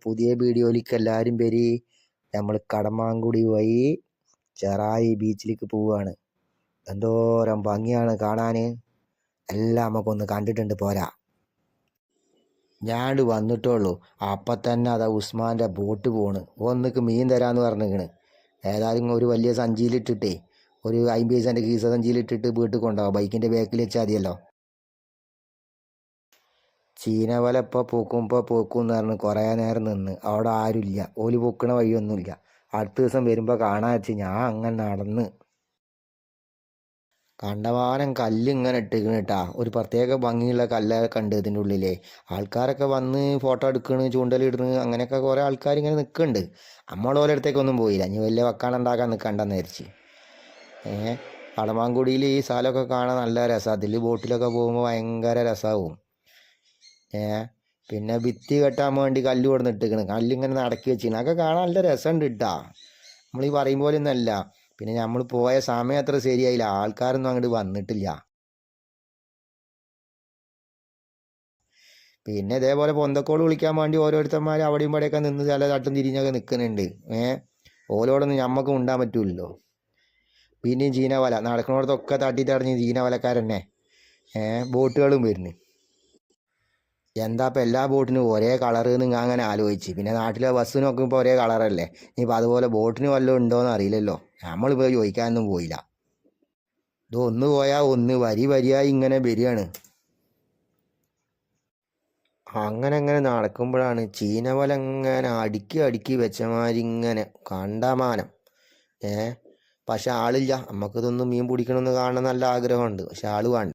പുതിയ വീഡിയോയിലേക്ക് എല്ലാവരും വരി. നമ്മൾ കടമാങ്കുടി വഴി ചെറായി ബീച്ചിലേക്ക് പോവുകയാണ്. എന്തോരം ഭംഗിയാണ് കാണാൻ. എല്ലാം നമുക്കൊന്ന് കണ്ടിട്ടുണ്ട് പോരാ. ഞാണ്ട് വന്നിട്ടുള്ളൂ, അപ്പം തന്നെ അതാ ഉസ്മാൻ്റെ ബോട്ട് പോണ്. ഒന്നിക്ക് മീൻ തരാമെന്ന് പറഞ്ഞിരിക്കണ്. ഏതായാലും ഒരു വലിയ സഞ്ചിയിലിട്ടിട്ടേ, ഒരു 50 പൈസേൻ്റെ കീസ സഞ്ചിയിലിട്ടിട്ട് വീട്ടിൽ കൊണ്ടുപോകാം. ബൈക്കിൻ്റെ ബാക്കിൽ വെച്ചാൽ മതിയല്ലോ. ചീനവല ഇപ്പോൾ പൂക്കും എന്ന് പറഞ്ഞ് കുറേ നേരം നിന്ന്. അവിടെ ആരുമില്ല, ഓല് പൂക്കണ വഴിയൊന്നുമില്ല. അടുത്ത ദിവസം വരുമ്പോൾ കാണാൻ വെച്ച് ഞാൻ അങ്ങനെ നടന്ന്. കണ്ടമാനം കല്ല് ഇങ്ങനെ ഇട്ടിരിക്കണ് കേട്ടാ. ഒരു പ്രത്യേക ഭംഗിയുള്ള കല്ലൊക്കെ ഉണ്ട് ഇതിൻ്റെ ഉള്ളിലെ. ആൾക്കാരൊക്കെ വന്ന് ഫോട്ടോ എടുക്കണ്, ചൂണ്ടലിടണ്, അങ്ങനെയൊക്കെ കുറേ ആൾക്കാർ ഇങ്ങനെ നിൽക്കുന്നുണ്ട്. നമ്മൾ ഓരോ അടുത്തേക്കൊന്നും പോയില്ല. ഇനി വലിയ വക്കാണുണ്ടാക്കാൻ നിൽക്കണ്ടെന്ന് വിചാരിച്ച്. കടമാങ്കുടിയിൽ ഈ സ്ഥലമൊക്കെ കാണാൻ നല്ല രസമാണ്. അതിൽ ബോട്ടിലൊക്കെ പോകുമ്പോൾ ഭയങ്കര രസമാവും. പിന്നെ ഭിത്തി കെട്ടാൻ വേണ്ടി കല്ല് കൊടുന്ന് ഇട്ടിരിക്കണ്. കല്ലിങ്ങനെ നടക്കി വെച്ചിരിക്കണം. അതൊക്കെ കാണാൻ നല്ല രസമുണ്ട് കേട്ടാ. നമ്മൾ ഈ പറയും പോലെ ഒന്നല്ല. പിന്നെ നമ്മൾ പോയ സമയം അത്ര ശരിയായില്ല, ആൾക്കാരൊന്നും അങ്ങോട്ട് വന്നിട്ടില്ല. പിന്നെ ഇതേപോലെ പൊന്തക്കോട് വിളിക്കാൻ വേണ്ടി ഓരോരുത്തന്മാർ അവിടെയും ഇവിടെയൊക്കെ നിന്ന് ചില തട്ടും തിരിഞ്ഞൊക്കെ നിൽക്കുന്നുണ്ട്. ഓരോടൊന്നും ഞമ്മക്ക് ഉണ്ടാൻ പറ്റൂലല്ലോ. പിന്നെയും ചീനവല നടക്കുന്നിടത്തൊക്കെ തട്ടിത്തടഞ്ഞ് ചീനവലക്കാരന്നെ. ബോട്ടുകളും വരുന്നു. എന്താ ഇപ്പം എല്ലാ ബോട്ടിനും ഒരേ കളറ് എന്ന് ഞാൻ അങ്ങനെ ആലോചിച്ച്. പിന്നെ നാട്ടിലെ ബസ് നോക്കുമ്പോൾ ഒരേ കളറല്ലേ. ഇനിയിപ്പോൾ അതുപോലെ ബോട്ടിന് വല്ലതും ഉണ്ടോയെന്ന് അറിയില്ലല്ലോ. നമ്മളിപ്പോൾ ചോദിക്കാനൊന്നും പോയില്ല. ഇത് ഒന്ന് പോയാൽ ഒന്ന് വരിയായി ഇങ്ങനെ വരികയാണ്. അങ്ങനെ നടക്കുമ്പോഴാണ് ചീനവല ഇങ്ങനെ അടുക്കി വെച്ചമാതിരി ഇങ്ങനെ കണ്ടമാനം. പക്ഷെ ആളില്ല. നമുക്കിതൊന്നും മീൻ പിടിക്കണമെന്ന് കാണാൻ നല്ല ആഗ്രഹമുണ്ട്, പക്ഷെ ആൾ വേണ്ട.